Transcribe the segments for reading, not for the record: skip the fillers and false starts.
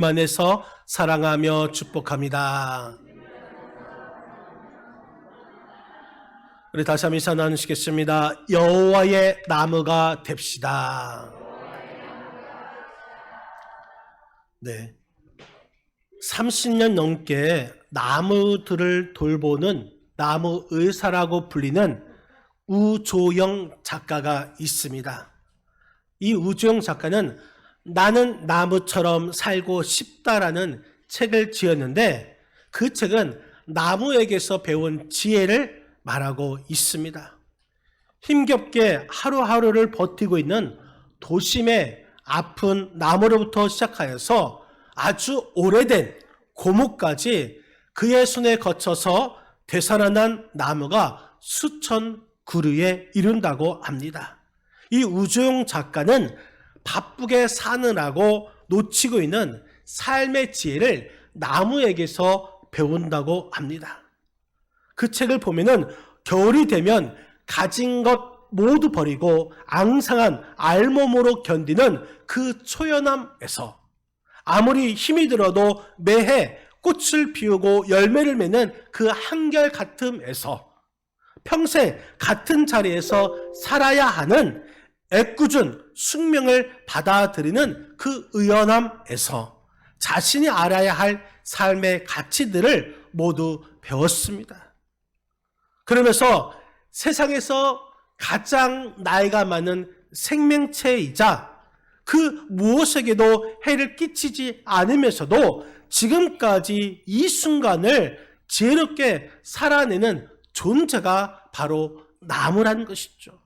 만에서 사랑하며 축복합니다. 우리 다시 한번 인사 나누시겠습니다. 여호와의 나무가 됩시다. 네, 30년 넘게 나무들을 돌보는 나무 의사라고 불리는 우조영 작가가 있습니다. 이 우조영 작가는 나는 나무처럼 살고 싶다라는 책을 지었는데 그 책은 나무에게서 배운 지혜를 말하고 있습니다. 힘겹게 하루하루를 버티고 있는 도심의 아픈 나무로부터 시작하여서 아주 오래된 고목까지 그의 손에 거쳐서 되살아난 나무가 수천 그루에 이른다고 합니다. 이 우조영 작가는 바쁘게 사느라고 놓치고 있는 삶의 지혜를 나무에게서 배운다고 합니다. 그 책을 보면은 겨울이 되면 가진 것 모두 버리고 앙상한 알몸으로 견디는 그 초연함에서 아무리 힘이 들어도 매해 꽃을 피우고 열매를 맺는 그 한결같음에서 평생 같은 자리에서 살아야 하는 애꿎은 숙명을 받아들이는 그 의연함에서 자신이 알아야 할 삶의 가치들을 모두 배웠습니다. 그러면서 세상에서 가장 나이가 많은 생명체이자 그 무엇에게도 해를 끼치지 않으면서도 지금까지 이 순간을 지혜롭게 살아내는 존재가 바로 나무라는 것이죠.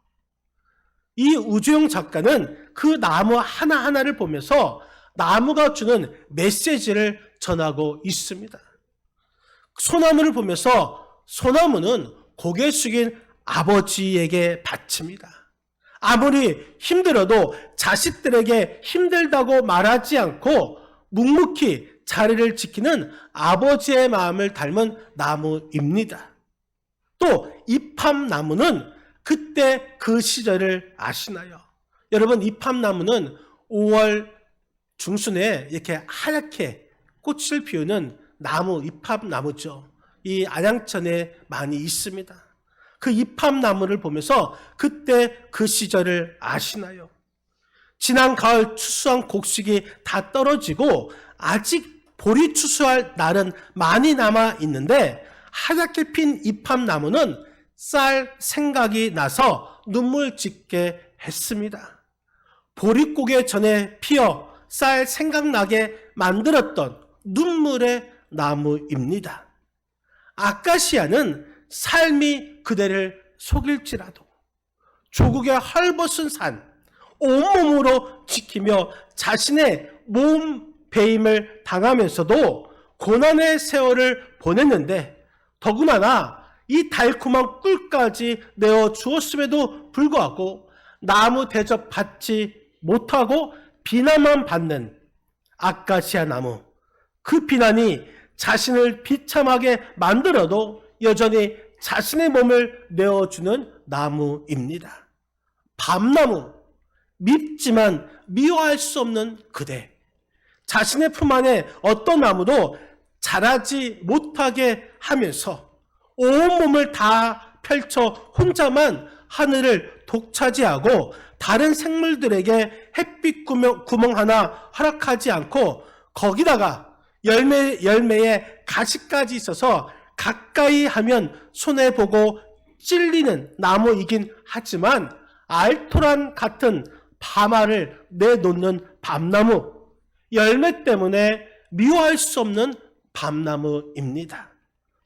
이 우조영 작가는 그 나무 하나하나를 보면서 나무가 주는 메시지를 전하고 있습니다. 소나무를 보면서 소나무는 고개 숙인 아버지에게 바칩니다. 아무리 힘들어도 자식들에게 힘들다고 말하지 않고 묵묵히 자리를 지키는 아버지의 마음을 닮은 나무입니다. 또 이팝나무는 그때 그 시절을 아시나요? 여러분, 이팝나무는 5월 중순에 이렇게 하얗게 꽃을 피우는 나무, 이팝나무죠. 이 안양천에 많이 있습니다. 그 이팝나무를 보면서 그때 그 시절을 아시나요? 지난 가을 추수한 곡식이 다 떨어지고 아직 볼이 추수할 날은 많이 남아 있는데 하얗게 핀 이팝나무는 쌀 생각이 나서 눈물 짓게 했습니다. 보릿고개 전에 피어 쌀 생각나게 만들었던 눈물의 나무입니다. 아카시아는 삶이 그대를 속일지라도 조국의 헐벗은 산 온몸으로 지키며 자신의 몸 배임을 당하면서도 고난의 세월을 보냈는데 더구나 이 달콤한 꿀까지 내어 주었음에도 불구하고 나무 대접 받지 못하고 비난만 받는 아카시아 나무, 그 비난이 자신을 비참하게 만들어도 여전히 자신의 몸을 내어주는 나무입니다. 밤나무, 밉지만 미워할 수 없는 그대. 자신의 품 안에 어떤 나무도 자라지 못하게 하면서 온몸을 다 펼쳐 혼자만 하늘을 독차지하고 다른 생물들에게 햇빛 구멍 하나 허락하지 않고 거기다가 열매에 가시까지 있어서 가까이 하면 손해보고 찔리는 나무이긴 하지만 알토란 같은 밤알을 내놓는 밤나무, 열매 때문에 미워할 수 없는 밤나무입니다.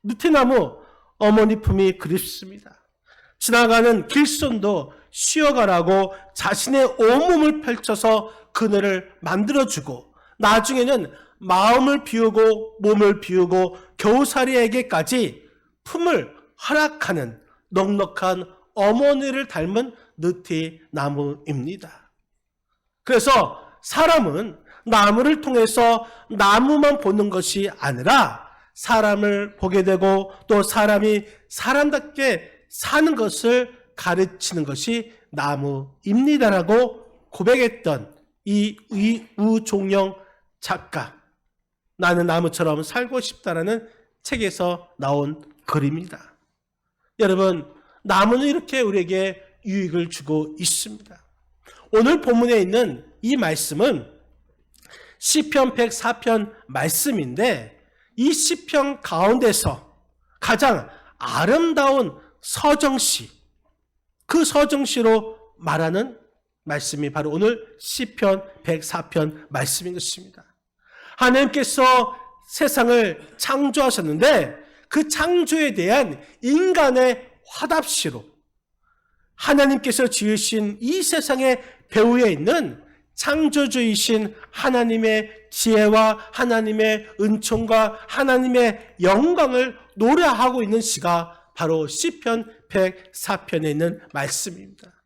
느티나무, 어머니 품이 그립습니다. 지나가는 길손도 쉬어가라고 자신의 온몸을 펼쳐서 그늘을 만들어주고 나중에는 마음을 비우고 몸을 비우고 겨우살이에게까지 품을 허락하는 넉넉한 어머니를 닮은 느티나무입니다. 그래서 사람은 나무를 통해서 나무만 보는 것이 아니라 사람을 보게 되고 또 사람이 사람답게 사는 것을 가르치는 것이 나무입니다라고 고백했던 이 우종영 작가. 나는 나무처럼 살고 싶다라는 책에서 나온 글입니다. 여러분, 나무는 이렇게 우리에게 유익을 주고 있습니다. 오늘 본문에 있는 이 말씀은 시편 104편 말씀인데, 이 시편 가운데서 가장 아름다운 서정시, 그 서정시로 말하는 말씀이 바로 오늘 시편 104편 말씀인 것입니다. 하나님께서 세상을 창조하셨는데 그 창조에 대한 인간의 화답시로 하나님께서 지으신 이 세상의 배후에 있는 창조주이신 하나님의 지혜와 하나님의 은총과 하나님의 영광을 노래하고 있는 시가 바로 시편 104편에 있는 말씀입니다.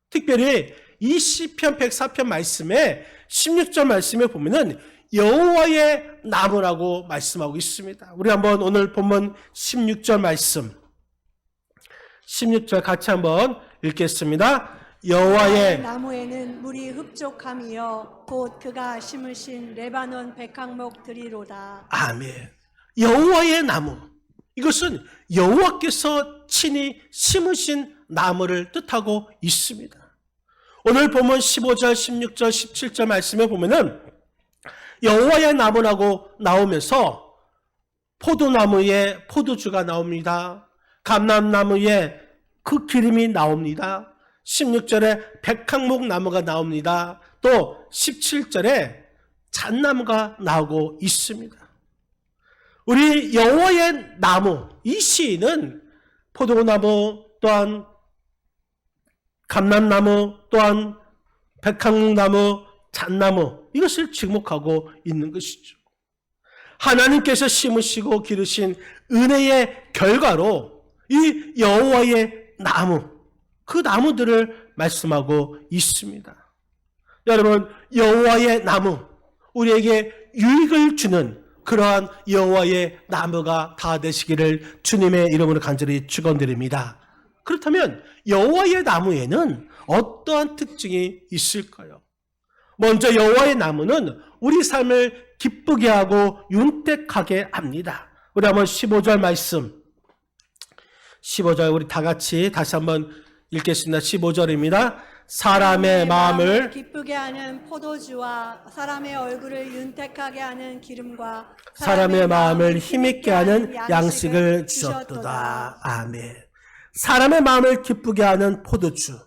특별히 이 시편 104편 말씀에 16절 말씀에 보면은 여호와의 나무라고 말씀하고 있습니다. 우리 한번 오늘 본문 16절 말씀 16절 같이 한번 읽겠습니다. 여호와의 나무에는 물이 흡족함이여 곧 그가 심으신 레바논 백향목들이로다. 아멘. 여호와의 나무, 이것은 여호와께서 친히 심으신 나무를 뜻하고 있습니다. 오늘 본문 15절, 16절, 17절 말씀에 보면은 여호와의 나무라고 나오면서 포도나무에 포도주가 나옵니다. 감람나무에 그 기름이 나옵니다. 16절에 백향목 나무가 나옵니다. 또 17절에 잣나무가 나오고 있습니다. 우리 여호와의 나무, 이 시인은 포도나무 또한 감람나무 또한 백향목나무, 잣나무, 이것을 지목하고 있는 것이죠. 하나님께서 심으시고 기르신 은혜의 결과로 이 여호와의 나무, 그 나무들을 말씀하고 있습니다. 여러분, 여호와의 나무, 우리에게 유익을 주는 그러한 여호와의 나무가 다 되시기를 주님의 이름으로 간절히 축원드립니다. 그렇다면 여호와의 나무에는 어떠한 특징이 있을까요? 먼저 여호와의 나무는 우리 삶을 기쁘게 하고 윤택하게 합니다. 우리 한번 15절 말씀, 15절 우리 다 같이 다시 한번 읽겠습니다. 15절입니다. 사람의 마음을 기쁘게 하는 포도주와 사람의 얼굴을 윤택하게 하는 기름과 사람의 마음을 힘있게 하는 양식을 주셨도다. 아멘. 사람의 마음을 기쁘게 하는 포도주,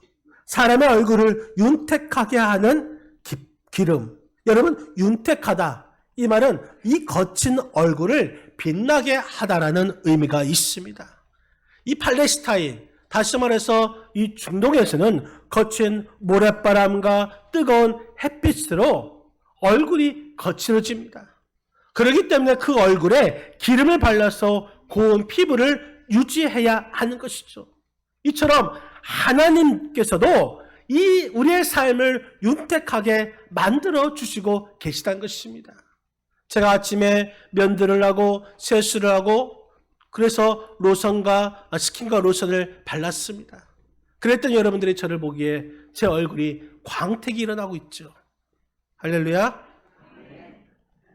사람의 얼굴을 윤택하게 하는 기름. 여러분, 윤택하다, 이 말은 이 거친 얼굴을 빛나게 하다라는 의미가 있습니다. 이 팔레스타인, 다시 말해서 이 중동에서는 거친 모래바람과 뜨거운 햇빛으로 얼굴이 거칠어집니다. 그렇기 때문에 그 얼굴에 기름을 발라서 고운 피부를 유지해야 하는 것이죠. 이처럼 하나님께서도 이 우리의 삶을 윤택하게 만들어 주시고 계시다는 것입니다. 제가 아침에 면도를 하고 세수를 하고 그래서 로션과 스킨과 로션을 발랐습니다. 그랬더니 여러분들이 저를 보기에 제 얼굴이 광택이 일어나고 있죠. 할렐루야.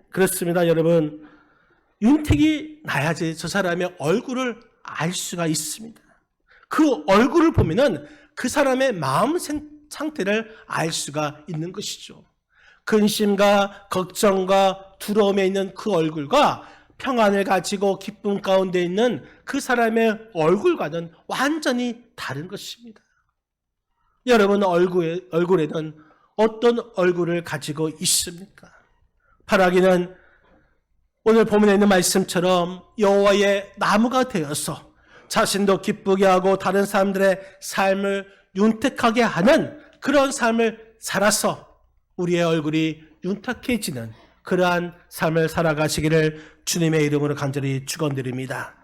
그렇습니다. 여러분, 윤택이 나야지 저 사람의 얼굴을 알 수가 있습니다. 그 얼굴을 보면은 그 사람의 마음 상태를 알 수가 있는 것이죠. 근심과 걱정과 두려움에 있는 그 얼굴과 평안을 가지고 기쁨 가운데 있는 그 사람의 얼굴과는 완전히 다른 것입니다. 여러분, 얼굴에는 어떤 얼굴을 가지고 있습니까? 바라기는 오늘 본문에 있는 말씀처럼 여호와의 나무가 되어서 자신도 기쁘게 하고 다른 사람들의 삶을 윤택하게 하는 그런 삶을 살아서 우리의 얼굴이 윤택해지는 그러한 삶을 살아가시기를 주님의 이름으로 간절히 축원드립니다.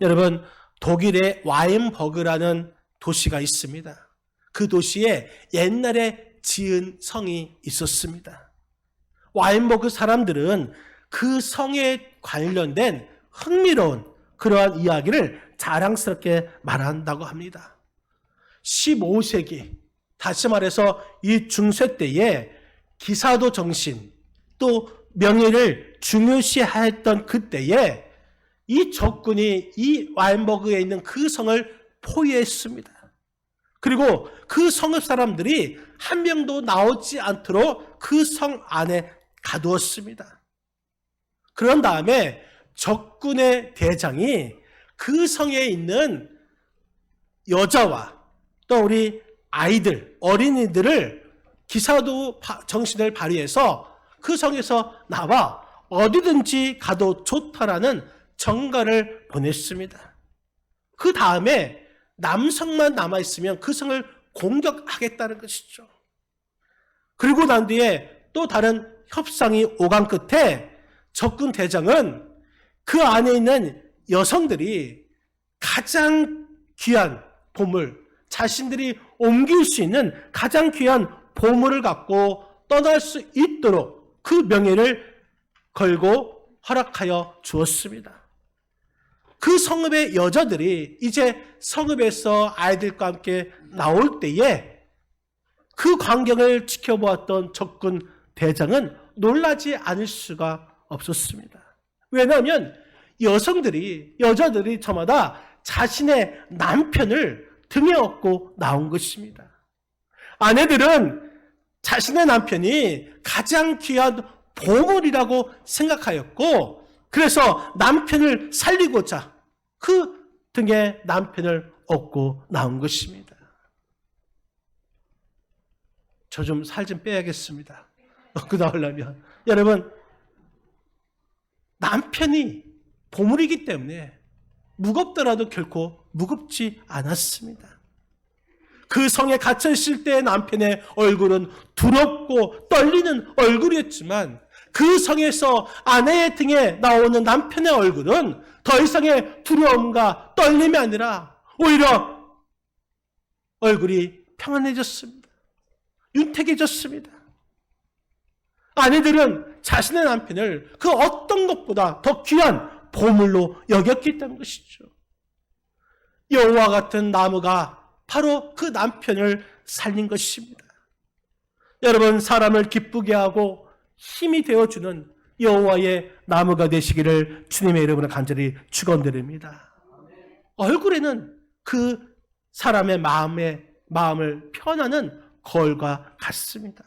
여러분, 독일의 와인버그라는 도시가 있습니다. 그 도시에 옛날에 지은 성이 있었습니다. 와인버그 사람들은 그 성에 관련된 흥미로운 그러한 이야기를 자랑스럽게 말한다고 합니다. 15세기, 다시 말해서 이 중세 때에 기사도 정신, 또 명예를 중요시했던 그때에 이 적군이 이 와인버그에 있는 그 성을 포위했습니다. 그리고 그 성읍 사람들이 한 명도 나오지 않도록 그 성 안에 가두었습니다. 그런 다음에 적군의 대장이 그 성에 있는 여자와 또 우리 아이들, 어린이들을 기사도 정신을 발휘해서 그 성에서 나와 어디든지 가도 좋다라는 전가를 보냈습니다. 그 다음에 남성만 남아있으면 그 성을 공격하겠다는 것이죠. 그리고 난 뒤에 또 다른 협상이 오간 끝에 적군 대장은 그 안에 있는 여성들이 가장 귀한 보물, 자신들이 옮길 수 있는 가장 귀한 보물을 갖고 떠날 수 있도록 그 명예를 걸고 허락하여 주었습니다. 그 성읍의 여자들이 이제 성읍에서 아이들과 함께 나올 때에 그 광경을 지켜보았던 적군 대장은 놀라지 않을 수가 없었습니다. 왜냐하면 여자들이 저마다 자신의 남편을 등에 업고 나온 것입니다. 아내들은 자신의 남편이 가장 귀한 보물이라고 생각하였고, 그래서 남편을 살리고자 그 등에 남편을 업고 나온 것입니다. 저 좀 살 좀 빼야겠습니다. 업고 나오려면. 여러분, 남편이 보물이기 때문에 무겁더라도 결코 무겁지 않았습니다. 그 성에 갇혀 있을 때 남편의 얼굴은 두렵고 떨리는 얼굴이었지만 그 성에서 아내의 등에 나오는 남편의 얼굴은 더 이상의 두려움과 떨림이 아니라 오히려 얼굴이 평안해졌습니다. 윤택해졌습니다. 아내들은 자신의 남편을 그 어떤 것보다 더 귀한 보물로 여겼기 때문인 것이죠. 여호와 같은 나무가 바로 그 남편을 살린 것입니다. 여러분, 사람을 기쁘게 하고 힘이 되어주는 여호와의 나무가 되시기를 주님의 이름으로 간절히 축원드립니다. 얼굴에는 그 사람의 마음을 표현하는 거울과 같습니다.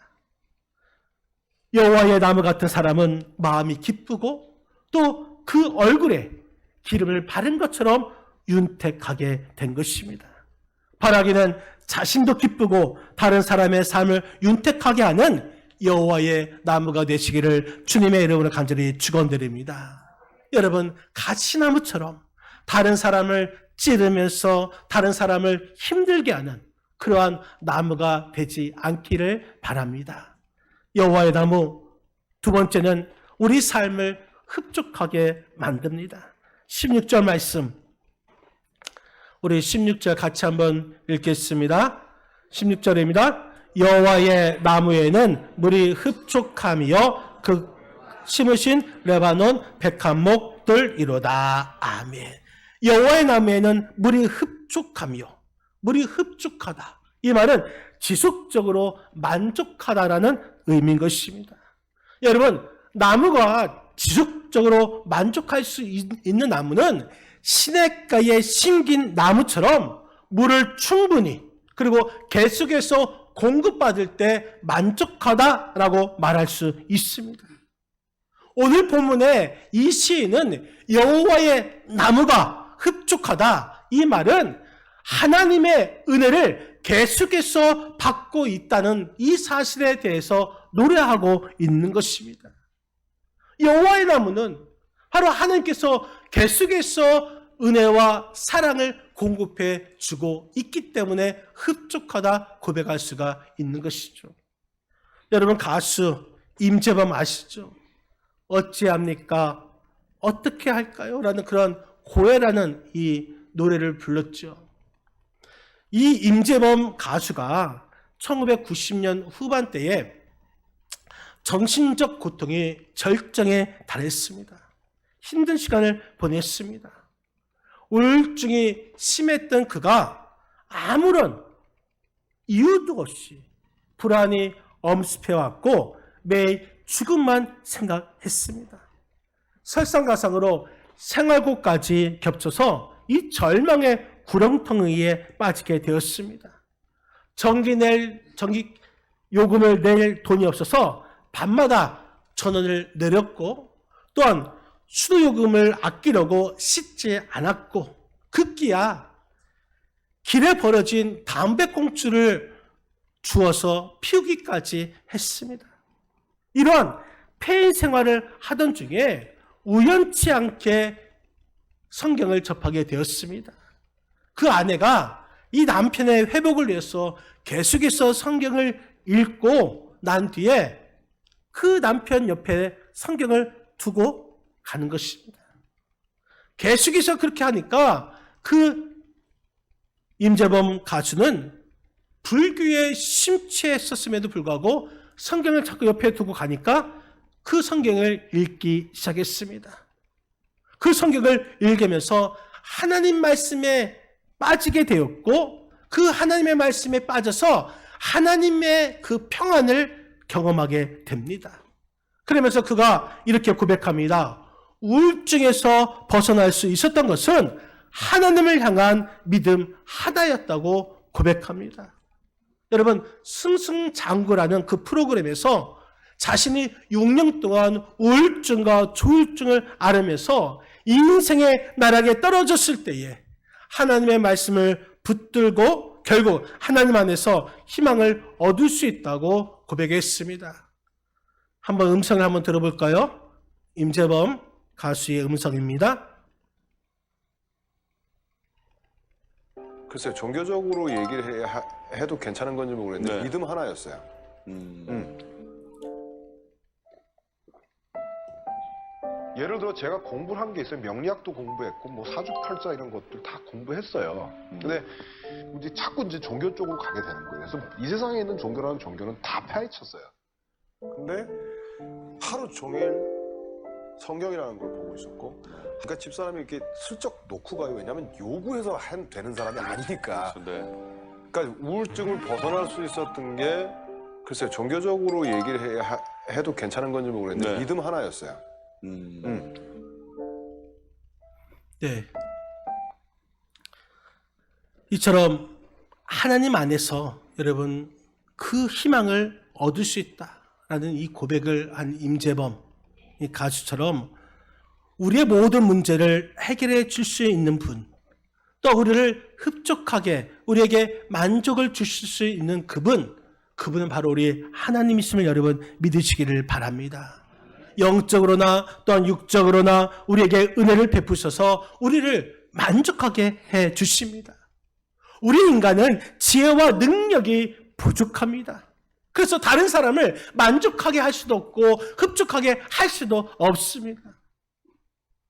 여호와의 나무 같은 사람은 마음이 기쁘고 또 그 얼굴에 기름을 바른 것처럼 윤택하게 된 것입니다. 바라기는 자신도 기쁘고 다른 사람의 삶을 윤택하게 하는 여호와의 나무가 되시기를 주님의 이름으로 간절히 축원드립니다. 여러분, 가시나무처럼 다른 사람을 찌르면서 다른 사람을 힘들게 하는 그러한 나무가 되지 않기를 바랍니다. 여호와의 나무, 두 번째는 우리 삶을 흡족하게 만듭니다. 16절 말씀, 우리 16절 같이 한번 읽겠습니다. 16절입니다. 여호와의 나무에는 물이 흡족함이요 그 심으신 레바논 백합목들이로다. 아멘. 여호와의 나무에는 물이 흡족함이요, 물이 흡족하다. 이 말은 지속적으로 만족하다라는 의미인 것입니다. 여러분, 나무가 지속적으로 만족할 수 있는 나무는 시냇가에 심긴 나무처럼 물을 충분히 그리고 계속해서 공급받을 때 만족하다라고 말할 수 있습니다. 오늘 본문의 이 시인은 여호와의 나무가 흡족하다, 이 말은 하나님의 은혜를 계속해서 받고 있다는 이 사실에 대해서 노래하고 있는 것입니다. 여호와의 나무는 바로 하나님께서 계속해서 은혜와 사랑을 공급해 주고 있기 때문에 흡족하다 고백할 수가 있는 것이죠. 여러분, 가수 임재범 아시죠? 어찌합니까? 어떻게 할까요? 라는 그런 고해라는 이 노래를 불렀죠. 이 임재범 가수가 1990년 후반대에 정신적 고통이 절정에 달했습니다. 힘든 시간을 보냈습니다. 우울증이 심했던 그가 아무런 이유도 없이 불안이 엄습해왔고 매일 죽음만 생각했습니다. 설상가상으로 생활고까지 겹쳐서 이 절망의 구렁텅이에 빠지게 되었습니다. 전기 요금을 낼 돈이 없어서 밤마다 전원을 내렸고, 또한 수도요금을 아끼려고 씻지 않았고, 급기야 길에 버려진 담배꽁초를 주워서 피우기까지 했습니다. 이러한 폐인 생활을 하던 중에 우연치 않게 성경을 접하게 되었습니다. 그 아내가 이 남편의 회복을 위해서 계속해서 성경을 읽고 난 뒤에 그 남편 옆에 성경을 두고 가는 것입니다. 계속해서 그렇게 하니까 그 임재범 가수는 불교에 심취했었음에도 불구하고 성경을 자꾸 옆에 두고 가니까 그 성경을 읽기 시작했습니다. 그 성경을 읽으면서 하나님 말씀에 빠지게 되었고, 그 하나님의 말씀에 빠져서 하나님의 그 평안을 경험하게 됩니다. 그러면서 그가 이렇게 고백합니다. 우울증에서 벗어날 수 있었던 것은 하나님을 향한 믿음 하나였다고 고백합니다. 여러분, 승승장구라는 그 프로그램에서 자신이 6년 동안 우울증과 조울증을 앓으면서 인생의 나락에 떨어졌을 때에 하나님의 말씀을 붙들고 결국 하나님 안에서 희망을 얻을 수 있다고 고백했습니다. 한번 음성을 한번 들어볼까요? 임재범 가수의 음성입니다. 글쎄요, 종교적으로 얘기를 해도 괜찮은 건지 모르겠는데 네. 믿음 하나였어요. 예를 들어 제가 공부를 한 게 있어요. 명리학도 공부했고 뭐 사주팔자 이런 것들 다 공부했어요. 근데 이제 자꾸 이제 종교 쪽으로 가게 되는 거예요. 그래서 이 세상에 있는 종교라는 종교는 다 파헤쳤어요. 근데 하루 종일 성경이라는 걸 보고 있었고, 그러니까 집사람이 이렇게 슬쩍 놓고 가요. 왜냐하면 요구해서 되는 사람이 아니니까. 네. 그러니까 우울증을 벗어날 수 있었던 게 글쎄요, 종교적으로 얘기를 해도 괜찮은 건지 모르겠는데 네. 믿음 하나였어요. 네. 이처럼 하나님 안에서 여러분 그 희망을 얻을 수 있다라는 이 고백을 한 임재범 이 가수처럼 우리의 모든 문제를 해결해 줄 수 있는 분, 또 우리를 흡족하게 우리에게 만족을 주실 수 있는 그분은 바로 우리 하나님이심을 여러분 믿으시기를 바랍니다. 영적으로나 또한 육적으로나 우리에게 은혜를 베푸셔서 우리를 만족하게 해 주십니다. 우리 인간은 지혜와 능력이 부족합니다. 그래서 다른 사람을 만족하게 할 수도 없고 흡족하게 할 수도 없습니다.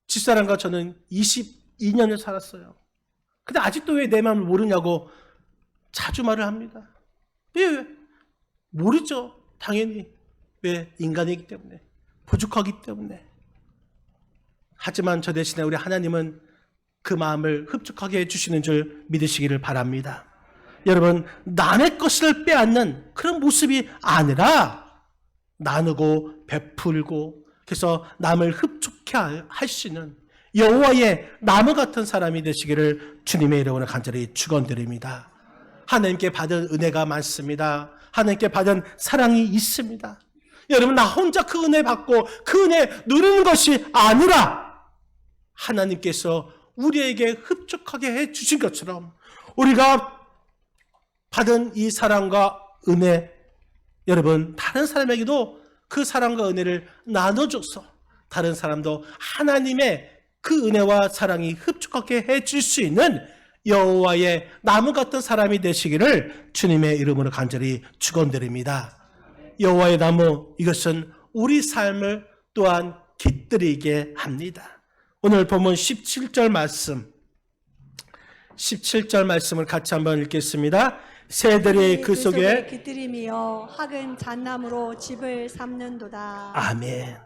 집사람과 저는 22년을 살았어요. 근데 아직도 왜 내 마음을 모르냐고 자주 말을 합니다. 왜? 모르죠. 당연히. 왜? 인간이기 때문에. 부족하기 때문에. 하지만 저 대신에 우리 하나님은 그 마음을 흡족하게 해주시는 줄 믿으시기를 바랍니다. 여러분, 남의 것을 빼앗는 그런 모습이 아니라 나누고 베풀고 그래서 남을 흡족해 할 수 있는 여호와의 나무 같은 사람이 되시기를 주님의 이름으로 간절히 축원드립니다. 하나님께 받은 은혜가 많습니다. 하나님께 받은 사랑이 있습니다. 여러분, 나 혼자 그 은혜 받고 그 은혜 누리는 것이 아니라 하나님께서 우리에게 흡족하게 해 주신 것처럼 우리가 받은 이 사랑과 은혜, 여러분 다른 사람에게도 그 사랑과 은혜를 나눠줘서 다른 사람도 하나님의 그 은혜와 사랑이 흡족하게 해줄 수 있는 여호와의 나무 같은 사람이 되시기를 주님의 이름으로 간절히 축원드립니다. 여호와의 나무, 이것은 우리 삶을 또한 깃들이게 합니다. 오늘 본문 17절 말씀을 같이 한번 읽겠습니다. 새들이 그 속에 깃들이며 학은 잣나무로 집을 삼는도다. 아멘.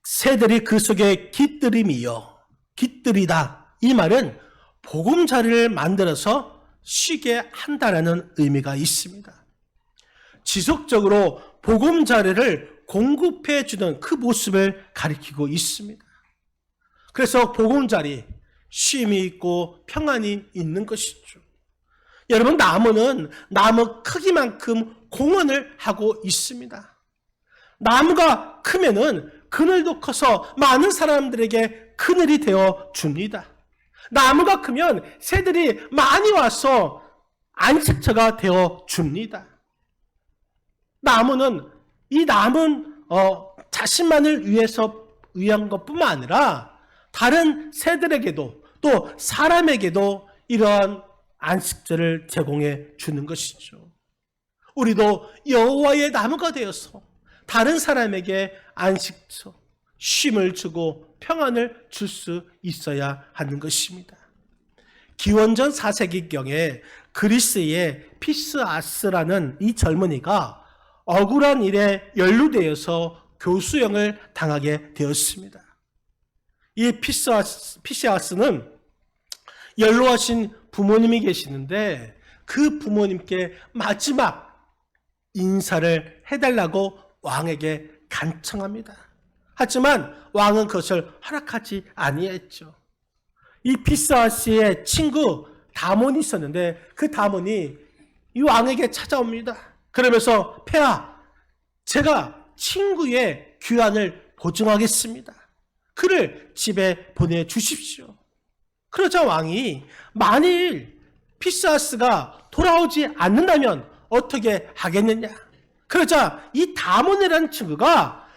새들이 그 속에 깃들이며 깃들이다. 이 말은 보금자리를 만들어서 쉬게 한다라는 의미가 있습니다. 지속적으로 보금자리를 공급해 주는 그 모습을 가리키고 있습니다. 그래서 보금자리, 쉼이 있고 평안이 있는 것이죠. 여러분, 나무는 나무 크기만큼 공헌을 하고 있습니다. 나무가 크면은 그늘도 커서 많은 사람들에게 그늘이 되어 줍니다. 나무가 크면 새들이 많이 와서 안식처가 되어 줍니다. 나무는 이 남은 자신만을 위한 것뿐만 아니라 다른 새들에게도 또 사람에게도 이러한 안식처를 제공해 주는 것이죠. 우리도 여호와의 나무가 되어서 다른 사람에게 안식처, 쉼을 주고 평안을 줄 수 있어야 하는 것입니다. 기원전 4세기경에 그리스의 피스아스라는 이 젊은이가 억울한 일에 연루되어서 교수형을 당하게 되었습니다. 이 피스아스는 연로하신 부모님이 계시는데 그 부모님께 마지막 인사를 해달라고 왕에게 간청합니다. 하지만 왕은 그것을 허락하지 아니했죠. 이 피스아스의 친구 다몬이 있었는데 그 다몬이 이 왕에게 찾아옵니다. 그러면서 폐하, 제가 친구의 귀환을 보증하겠습니다. 그를 집에 보내주십시오. 그러자 왕이 만일 피스아스가 돌아오지 않는다면 어떻게 하겠느냐. 그러자 이 다몬이라는 친구가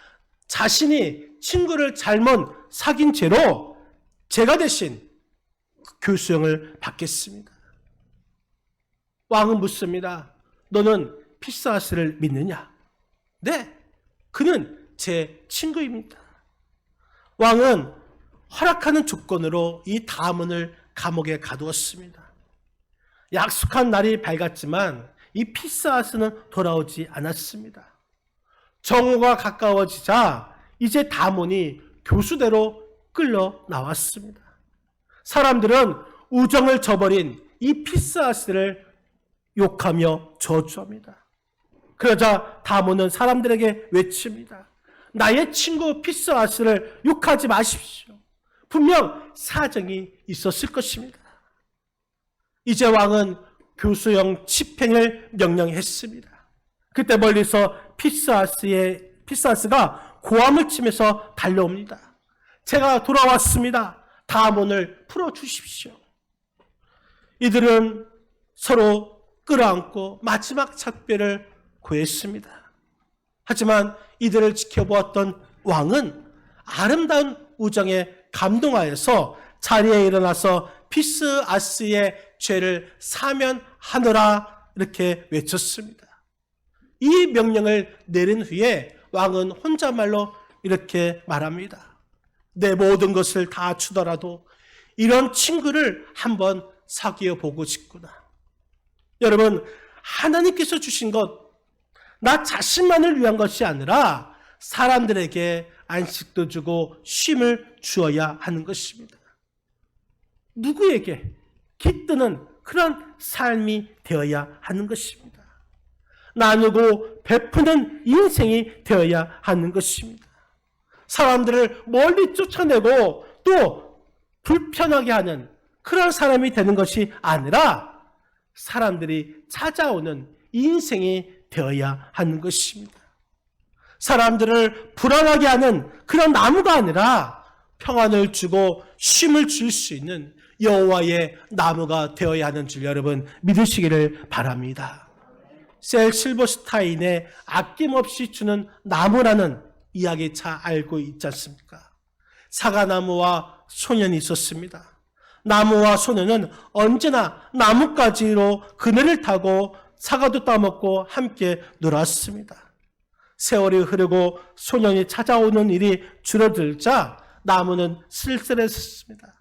자신이 친구를 잘못 사귄 죄로 제가 대신 교수형을 받겠습니다. 왕은 묻습니다. 너는 피스아스를 믿느냐? 네, 그는 제 친구입니다. 왕은 허락하는 조건으로 이 다몬을 감옥에 가두었습니다. 약속한 날이 밝았지만 이 피스아스는 돌아오지 않았습니다. 정오가 가까워지자 이제 다몬이 교수대로 끌려 나왔습니다. 사람들은 우정을 저버린 이 피스아스를 욕하며 저주합니다. 그러자 다몬은 사람들에게 외칩니다. 나의 친구 피스아스를 욕하지 마십시오. 분명 사정이 있었을 것입니다. 이제 왕은 교수형 집행을 명령했습니다. 그때 멀리서 피스아스가 고함을 치면서 달려옵니다. 제가 돌아왔습니다. 다몬을 풀어주십시오. 이들은 서로 끌어안고 마지막 작별을 구했습니다. 하지만 이들을 지켜보았던 왕은 아름다운 우정에 감동하여서 자리에 일어나서 피스아스의 죄를 사면하노라 이렇게 외쳤습니다. 이 명령을 내린 후에 왕은 혼잣말로 이렇게 말합니다. 내 모든 것을 다 주더라도 이런 친구를 한번 사귀어 보고 싶구나. 여러분, 하나님께서 주신 것, 나 자신만을 위한 것이 아니라 사람들에게 안식도 주고 쉼을 주어야 하는 것입니다. 누구에게 깃드는 그런 삶이 되어야 하는 것입니다. 나누고 베푸는 인생이 되어야 하는 것입니다. 사람들을 멀리 쫓아내고 또 불편하게 하는 그런 사람이 되는 것이 아니라 사람들이 찾아오는 인생이 되어야 하는 것입니다. 사람들을 불안하게 하는 그런 나무가 아니라 평안을 주고 쉼을 줄 수 있는 여호와의 나무가 되어야 하는 줄 여러분 믿으시기를 바랍니다. 셀 실버스타인의 아낌없이 주는 나무라는 이야기 잘 알고 있지 않습니까? 사과나무와 소년이 있었습니다. 나무와 소년은 언제나 나뭇가지로 그늘을 타고 사과도 따먹고 함께 놀았습니다. 세월이 흐르고 소년이 찾아오는 일이 줄어들자 나무는 쓸쓸했습니다.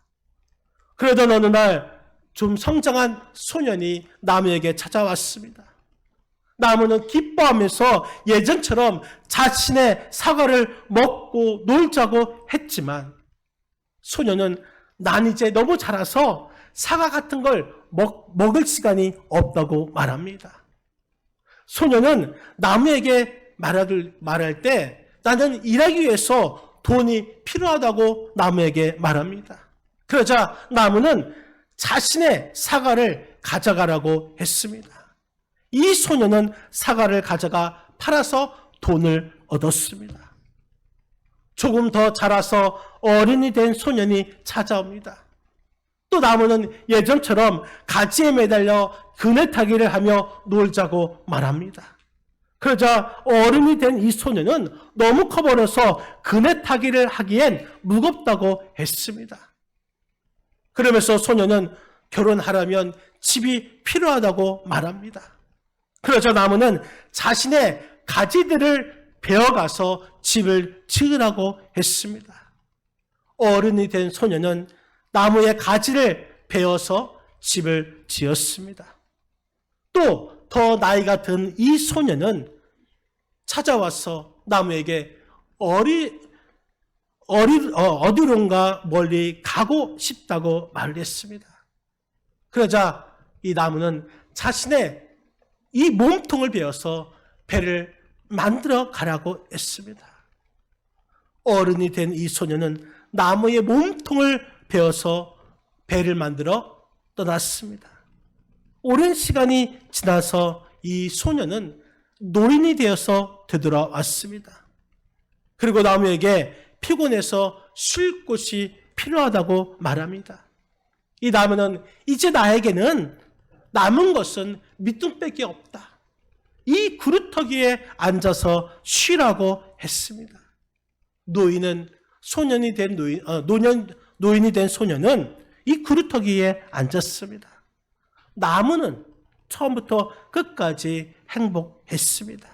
그러던 어느 날 좀 성장한 소년이 나무에게 찾아왔습니다. 나무는 기뻐하면서 예전처럼 자신의 사과를 먹고 놀자고 했지만 소년은 난 이제 너무 자라서 사과 같은 걸 먹을 시간이 없다고 말합니다. 소년은 나무에게 말할 때 나는 일하기 위해서 돈이 필요하다고 나무에게 말합니다. 그러자 나무는 자신의 사과를 가져가라고 했습니다. 이 소년은 사과를 가져가 팔아서 돈을 얻었습니다. 조금 더 자라서 어른이 된 소년이 찾아옵니다. 또 나무는 예전처럼 가지에 매달려 그네 타기를 하며 놀자고 말합니다. 그러자 어른이 된 이 소년은 너무 커버려서 그네 타기를 하기엔 무겁다고 했습니다. 그러면서 소년은 결혼하려면 집이 필요하다고 말합니다. 그러자 나무는 자신의 가지들을 베어가서 집을 지으라고 했습니다. 어른이 된 소년은 나무의 가지를 베어서 집을 지었습니다. 또 더 나이가 든 이 소년은 찾아와서 나무에게 어디론가 멀리 가고 싶다고 말을 했습니다. 그러자 이 나무는 자신의 이 몸통을 베어서 배를 만들어 가라고 했습니다. 어른이 된 이 소년은 나무의 몸통을 베어서 배를 만들어 떠났습니다. 오랜 시간이 지나서 이 소년은 노인이 되어서 되돌아왔습니다. 그리고 나무에게 피곤해서 쉴 곳이 필요하다고 말합니다. 이 나무는 이제 나에게는 남은 것은 밑둥밖에 없다. 이 구루터기에 앉아서 쉬라고 했습니다. 노인이 된 소년은 이 구루터기에 앉았습니다. 나무는 처음부터 끝까지 행복했습니다.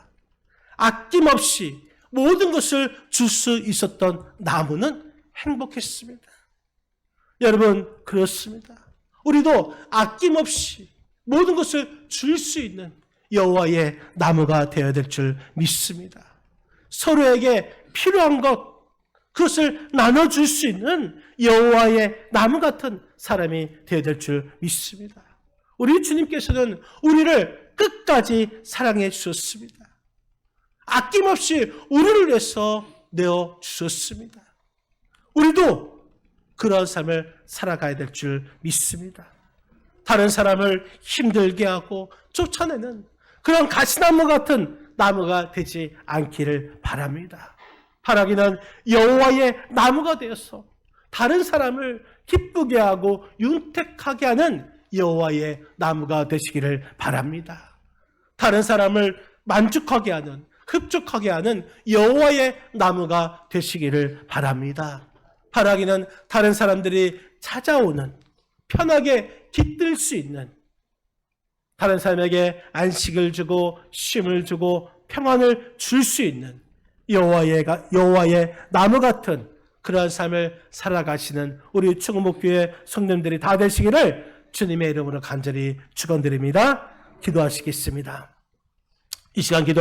아낌없이 모든 것을 줄 수 있었던 나무는 행복했습니다. 여러분, 그렇습니다. 우리도 아낌없이 모든 것을 줄 수 있는 여호와의 나무가 되어야 될 줄 믿습니다. 서로에게 필요한 것, 그것을 나눠줄 수 있는 여호와의 나무 같은 사람이 되어야 될 줄 믿습니다. 우리 주님께서는 우리를 끝까지 사랑해 주셨습니다. 아낌없이 우리를 위해서 내어주셨습니다. 우리도 그런 삶을 살아가야 될 줄 믿습니다. 다른 사람을 힘들게 하고 쫓아내는 그런 가시나무 같은 나무가 되지 않기를 바랍니다. 바라기는 여호와의 나무가 되어서 다른 사람을 기쁘게 하고 윤택하게 하는 여호와의 나무가 되시기를 바랍니다. 다른 사람을 만족하게 하는, 흡족하게 하는 여호와의 나무가 되시기를 바랍니다. 바라기는 다른 사람들이 찾아오는, 편하게 깃들 수 있는, 다른 사람에게 안식을 주고 쉼을 주고 평안을 줄 수 있는 여호와의 나무 같은 그러한 삶을 살아가시는 우리 충무목교회 성도님들이 다 되시기를 주님의 이름으로 간절히 축원드립니다. 기도하시겠습니다. 이 시간 기도